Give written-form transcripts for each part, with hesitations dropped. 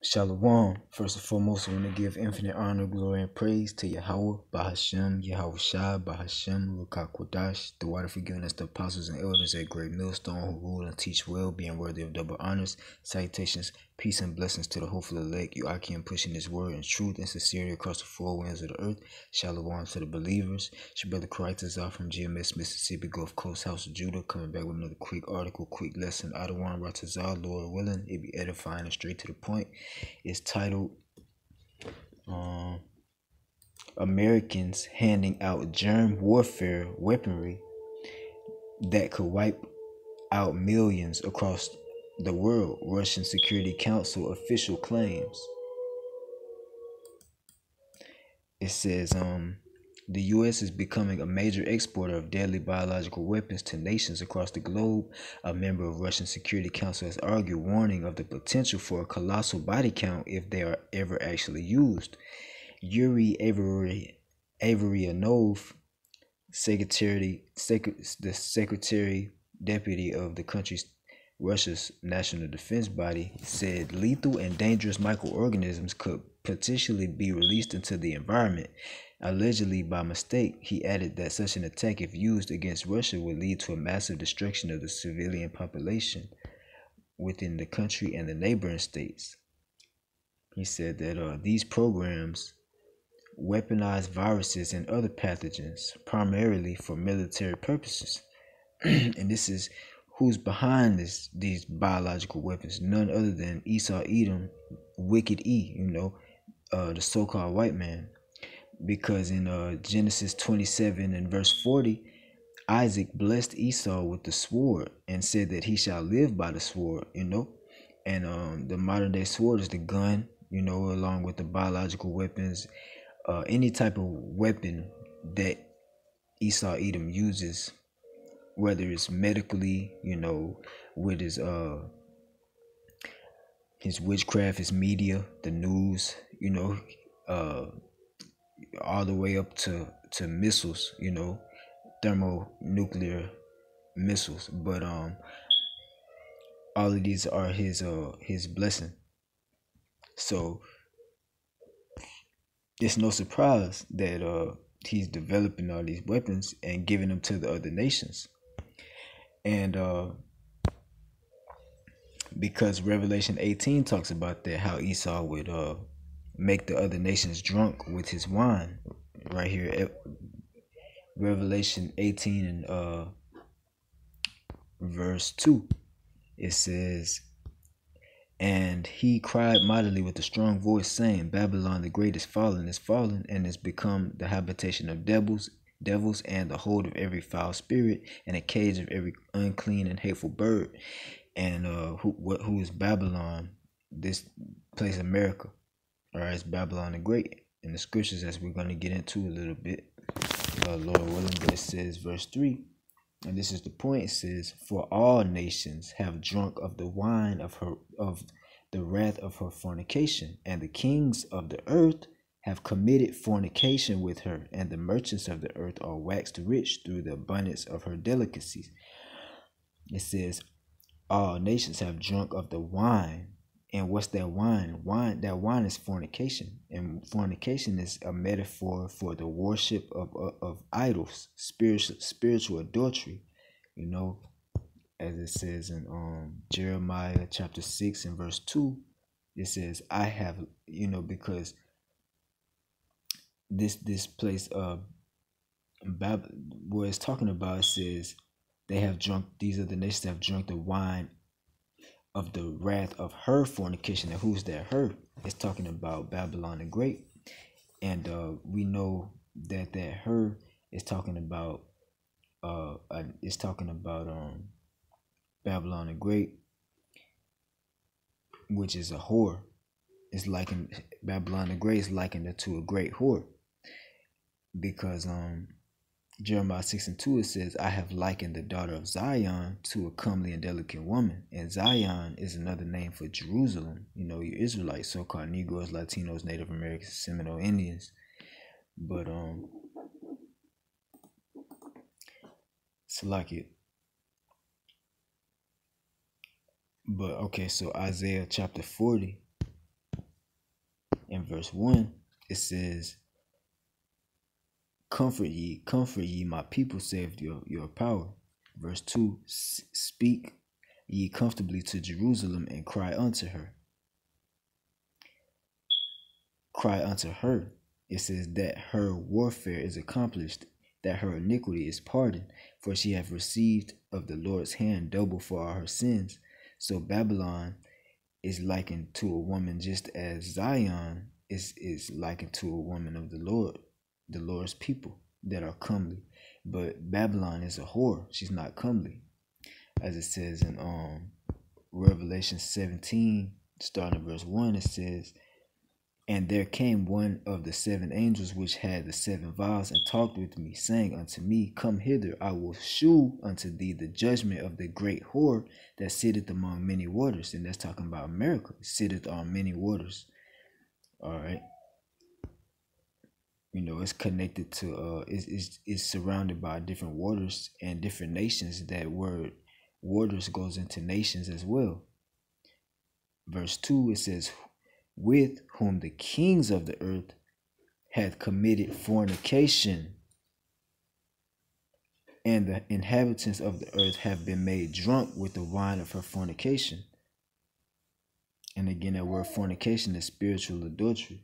Shalom. First and foremost, I want to give infinite honor, glory, and praise to Yahweh, Bahashem, Yahweh Shai, Bahashem, Ruach Kodash, the water forgiveness, the apostles and elders at Great Millstone who rule and teach well, being worthy of double honors. Salutations, peace, and blessings to the hopeful elect. You Akim pushing this word in truth and sincerity across the four winds of the earth. Shalom to the believers. It's your brother Christ out from GMS, Mississippi, Gulf Coast, House of Judah, coming back with another quick article, quick lesson. Adawan Ratazar, Lord willing, it be edifying and straight to the point. It's titled Americans Handing Out Germ Warfare Weaponry That Could Wipe Out Millions Across the World, Russian Security Council official claims. It says the U.S. is becoming a major exporter of deadly biological weapons to nations across the globe. A member of Russian Security Council has argued, warning of the potential for a colossal body count if they are ever actually used. Yuri Averyanov, the secretary deputy of the country's Russia's national defense body, said lethal and dangerous microorganisms could potentially be released into the environment, allegedly by mistake. He added that such an attack, if used against Russia, would lead to a massive destruction of the civilian population within the country and the neighboring states. He said that these programs weaponize viruses and other pathogens primarily for military purposes. And this is who's behind these biological weapons, none other than Esau Edom, Wicked E, the so-called white man. Because in Genesis 27 and verse 40, Isaac blessed Esau with the sword and said that he shall live by the sword, and the modern day sword is the gun, along with the biological weapons, any type of weapon that Esau Edom uses, whether it's medically, with his witchcraft, his media, the news, all the way up to missiles, thermonuclear missiles. But all of these are his blessing. So it's no surprise that he's developing all these weapons and giving them to the other nations. And because Revelation 18 talks about that, how Esau would make the other nations drunk with his wine. Right here, Revelation 18 and verse 2, it says, "And he cried mightily with a strong voice, saying, Babylon the great is fallen, and is become the habitation of devils, and the hold of every foul spirit, and a cage of every unclean and hateful bird." And who is Babylon? This place, America. All right, it's Babylon the Great in the scriptures, as we're going to get into a little bit, Lord willing. But it says, verse 3, and this is the point. It says, "For all nations have drunk of the wine of the wrath of her fornication, and the kings of the earth have committed fornication with her, and the merchants of the earth are waxed rich through the abundance of her delicacies." It says, all nations have drunk of the wine. And what's that wine? That wine is fornication. And fornication is a metaphor for the worship of idols, spiritual adultery, as it says in Jeremiah chapter 6 and verse 2. It says, I have, because this place where it's talking about, it says these other nations have drunk the wine of the wrath of her fornication. And who's that her? It's talking about Babylon the Great. And we know that her is talking about Babylon the Great, which is a whore. It's likened, Babylon the Great is likened to a great whore, because Jeremiah 6 and 2, it says, I have likened the daughter of Zion to a comely and delicate woman. And Zion is another name for Jerusalem. Your Israelites, so-called Negroes, Latinos, Native Americans, Seminole Indians. But it's like it. But okay, so Isaiah chapter 40 In verse 1, it says, comfort ye, my people, saith your power. Verse 2, speak ye comfortably to Jerusalem and cry unto her. Cry unto her. It says that her warfare is accomplished, that her iniquity is pardoned, for she hath received of the Lord's hand double for all her sins. So Babylon is likened to a woman, just as Zion is likened to a woman of the Lord's people that are comely. But Babylon is a whore. She's not comely. As it says in Revelation 17, starting at verse 1, it says, and there came one of the 7 angels which had the 7 vials, and talked with me, saying unto me, come hither, I will shew unto thee the judgment of the great whore that sitteth among many waters. And that's talking about America. Sitteth on many waters. All right. You know, it's connected to it's surrounded by different waters and different nations. That word waters goes into nations as well. Verse 2, it says, with whom the kings of the earth hath committed fornication, and the inhabitants of the earth have been made drunk with the wine of her fornication. And again, that word fornication is spiritual adultery.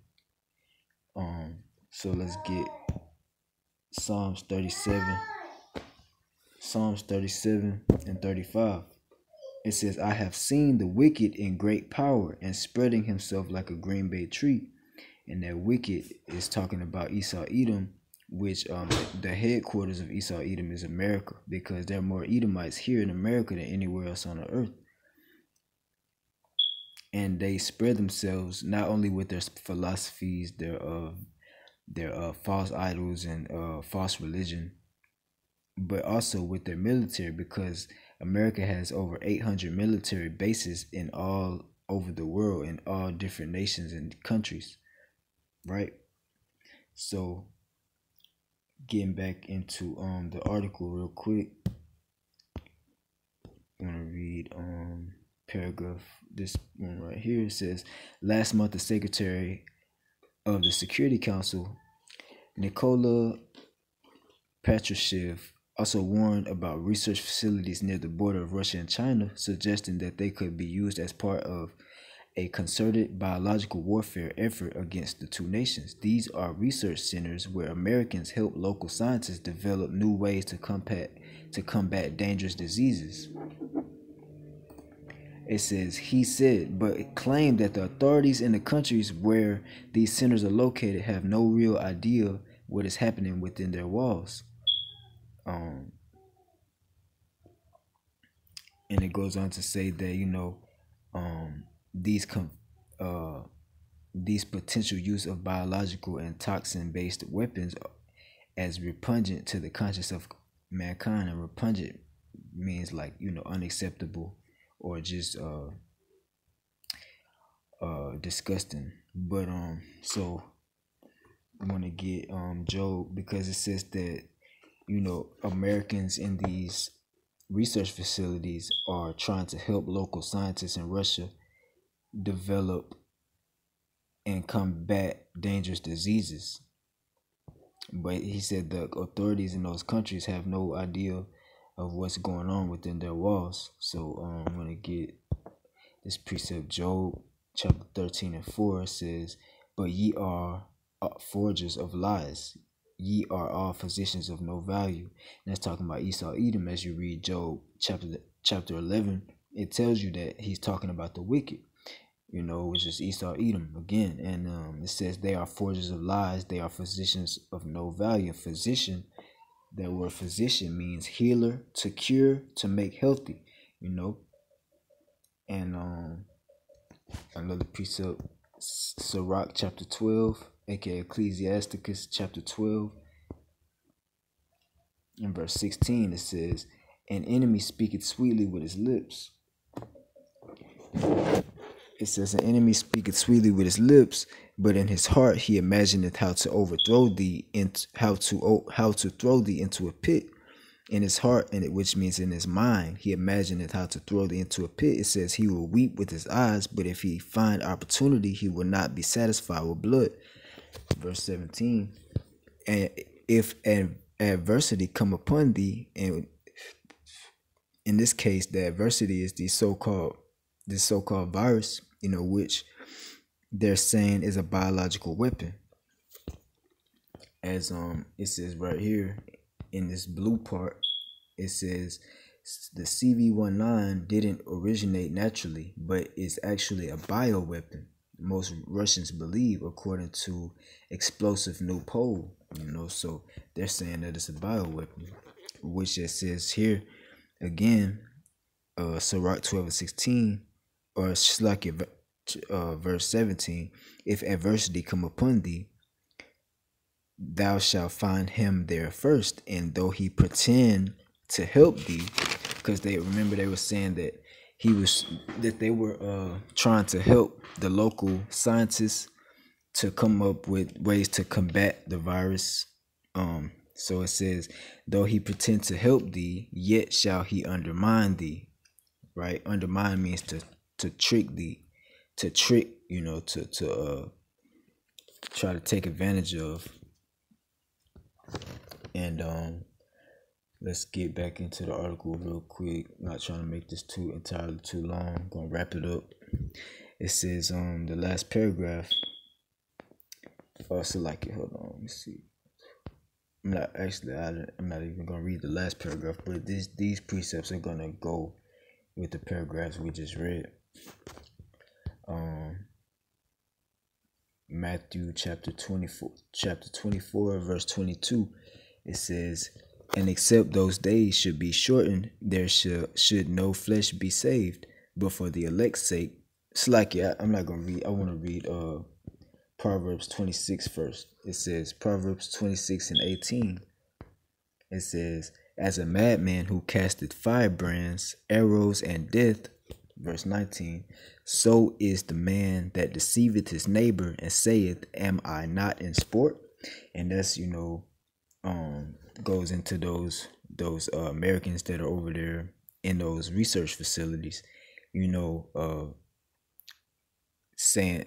So let's get Psalms 37 and 35. It says, I have seen the wicked in great power, and spreading himself like a green bay tree. And that wicked is talking about Esau Edom, which the headquarters of Esau Edom is America, because there are more Edomites here in America than anywhere else on the earth. And they spread themselves not only with their philosophies, their false idols and false religion, but also with their military, because America has over 800 military bases in all over the world, in all different nations and countries, right? So getting back into the article real quick, I'm gonna read paragraph, this one right here. It says, last month the Secretary of the Security Council, Nikola Patrushev, also warned about research facilities near the border of Russia and China, suggesting that they could be used as part of a concerted biological warfare effort against the two nations. These are research centers where Americans help local scientists develop new ways to combat dangerous diseases. It says, he said, but it claimed that the authorities in the countries where these centers are located have no real idea what is happening within their walls. And it goes on to say that, you know, these potential use of biological and toxin-based weapons as repugnant to the conscience of mankind. And repugnant means, like, you know, unacceptable or just disgusting. But so I'm gonna get Job, because it says that, you know, Americans in these research facilities are trying to help local scientists in Russia develop and combat dangerous diseases. But he said the authorities in those countries have no idea of what's going on within their walls. So I'm going to get this precept, Job chapter 13 and 4. It says, but ye are forgers of lies. Ye are all physicians of no value. And that's talking about Esau Edom. As you read Job chapter 11, it tells you that he's talking about the wicked, you know, which is Esau Edom again. And it says they are forgers of lies. They are physicians of no value. Physician, that word physician means healer, to cure, to make healthy, you know. And another precept, Sirach chapter 12, aka Ecclesiasticus chapter 12, in verse 16, it says, an enemy speaketh sweetly with his lips. It says, an enemy speaketh sweetly with his lips, but in his heart he imagineth how to overthrow thee, and how to throw thee into a pit. in his heart, and which means in his mind, he imagineth how to throw thee into a pit. It says he will weep with his eyes, but if he find opportunity, he will not be satisfied with blood. Verse 17. And if an adversity come upon thee, and in this case, the adversity is this so-called virus, which they're saying is a biological weapon. As it says right here in this blue part, it says the CV-19 didn't originate naturally, but is actually a bioweapon. Most Russians believe, according to Explosive New Poll. So they're saying that it's a bioweapon, which it says here again, Sirach 12:16, or Shlaki, verse 17. If adversity come upon thee, thou shalt find him there first, and though he pretend to help thee, because they were saying that they were trying to help the local scientists to come up with ways to combat the virus. So it says, though he pretend to help thee, yet shall he undermine thee. Right? Undermine means to trick thee, to trick, to try to take advantage of. And let's get back into the article real quick. Not trying to make this entirely too long. I'm gonna wrap it up. It says the last paragraph. Select it. Hold on. Let me see. I'm not even gonna read the last paragraph, but these precepts are gonna go with the paragraphs we just read. Matthew chapter 24, verse 22. It says, and except those days should be shortened, there should no flesh be saved, but for the elect's sake. I'm not gonna read. I want to read Proverbs 26 first. It says, Proverbs 26:18. It says, as a madman who casteth firebrands, arrows, and death. Verse 19. So is the man that deceiveth his neighbor and saith, am I not in sport? And that's, goes into those Americans that are over there in those research facilities, saying,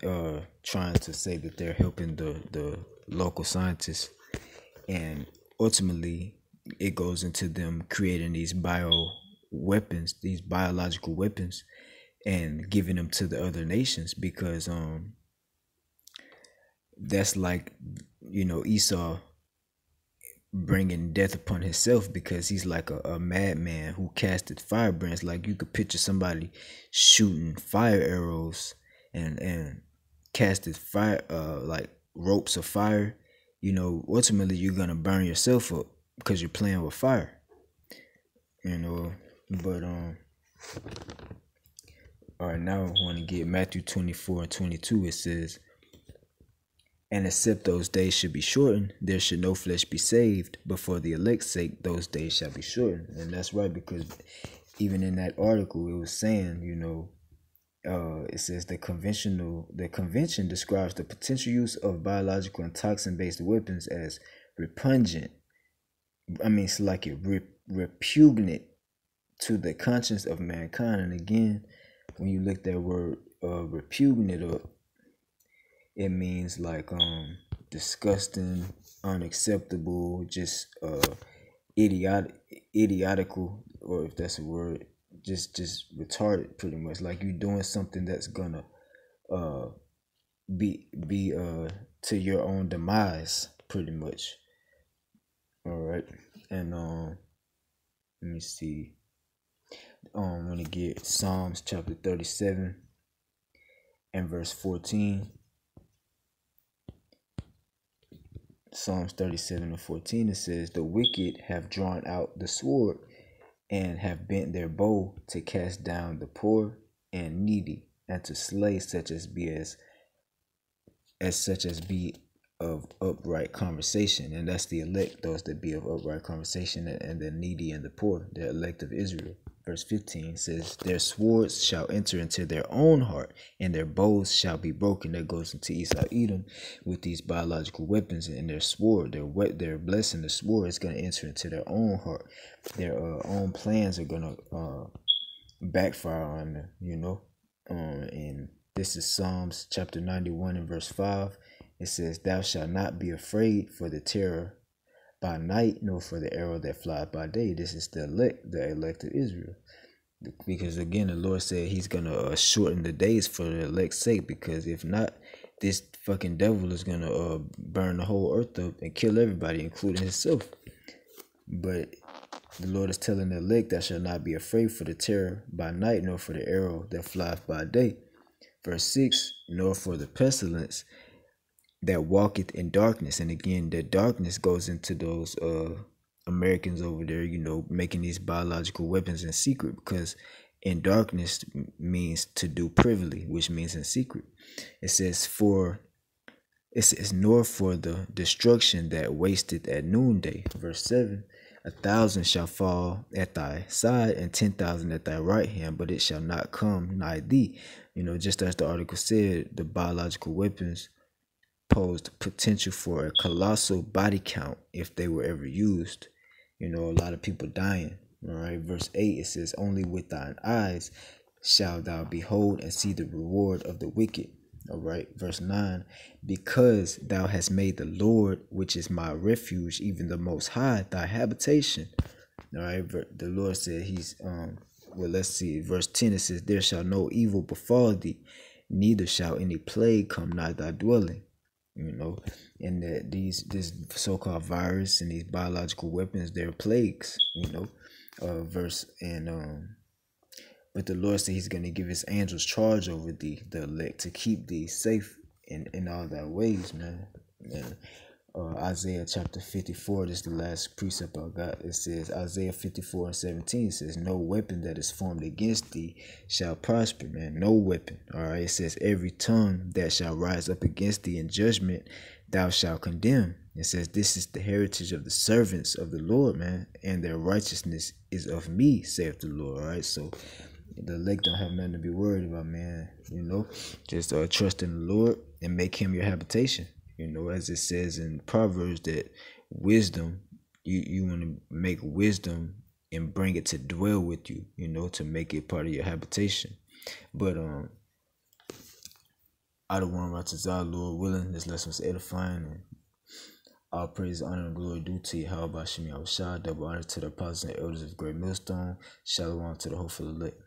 trying to say that they're helping the local scientists, and ultimately it goes into them creating these weapons, these biological weapons, and giving them to the other nations, because that's like, Esau bringing death upon himself, because he's like a madman who casted firebrands. Like, you could picture somebody shooting fire arrows and casted fire, like ropes of fire. Ultimately you're gonna burn yourself up because you're playing with fire. But all right, now I want to get Matthew 24:22. It says, and except those days should be shortened, there should no flesh be saved, but for the elect's sake, those days shall be shortened. And that's right, because even in that article, it was saying, it says the convention describes the potential use of biological and toxin-based weapons as repugnant. It's like repugnant to the conscience of mankind. And again, when you look that word repugnant up, it means like disgusting, unacceptable, just idiotical, or if that's a word, just retarded, pretty much. Like you're doing something that's gonna be to your own demise, pretty much. All right, and let me see. I'm gonna get Psalms chapter 37 and verse 14. Psalms 37:14, it says, the wicked have drawn out the sword and have bent their bow to cast down the poor and needy, and to slay such as be of upright conversation. And that's the elect, those that be of upright conversation, and the needy and the poor, the elect of Israel. verse 15 says, their swords shall enter into their own heart, and their bows shall be broken. That goes into Esau Edom with these biological weapons and their sword. Their blessing, the sword, is going to enter into their own heart. Their own plans are going to backfire on them, you know. And this is Psalms chapter 91 and verse 5. It says, thou shalt not be afraid for the terror by night, nor for the arrow that flieth by day. This is the elect of Israel. Because again, the Lord said he's going to shorten the days for the elect's sake. Because if not, this fucking devil is going to burn the whole earth up and kill everybody, including himself. But the Lord is telling the elect, thou shalt not be afraid for the terror by night, nor for the arrow that flieth by day. Verse 6, nor for the pestilence that walketh in darkness. And again, that darkness goes into those Americans over there, you know, making these biological weapons in secret, because in darkness means to do privily, which means in secret. It says nor for the destruction that wasteth at noonday. Verse 7, 1,000 shall fall at thy side, and 10,000 at thy right hand, but it shall not come nigh thee. You know, just as the article said, the biological weapons posed potential for a colossal body count if they were ever used. You know, a lot of people dying. All right, verse 8, it says, only with thine eyes shalt thou behold and see the reward of the wicked. All right, verse 9, because thou hast made the Lord, which is my refuge, even the Most High, thy habitation. All right, the Lord said he's well, let's see, verse 10, it says, there shall no evil befall thee, neither shall any plague come nigh thy dwelling. You know, and that this so-called virus and these biological weapons, they're plagues. You know, but the Lord said he's going to give his angels charge over thee, the elect, to keep thee safe in all thy ways, man. And Isaiah chapter 54, this is the last precept I got. It says, Isaiah 54 and 17 says, no weapon that is formed against thee shall prosper, man. No weapon. All right. It says, every tongue that shall rise up against thee in judgment, thou shalt condemn. It says, this is the heritage of the servants of the Lord, man, and their righteousness is of me, saith the Lord. All right. So the elect don't have nothing to be worried about, man. You know, just trust in the Lord and make him your habitation. You know, as it says in Proverbs that wisdom, you want to make wisdom and bring it to dwell with you, you know, to make it part of your habitation. But I don't want righteous God, Lord willing, this lesson was edifying, and all praise, honor, and glory due to you. How about Shemi Awashad, double honor to the apostles and elders of Great Millstone. Shalom to the hopeful elect.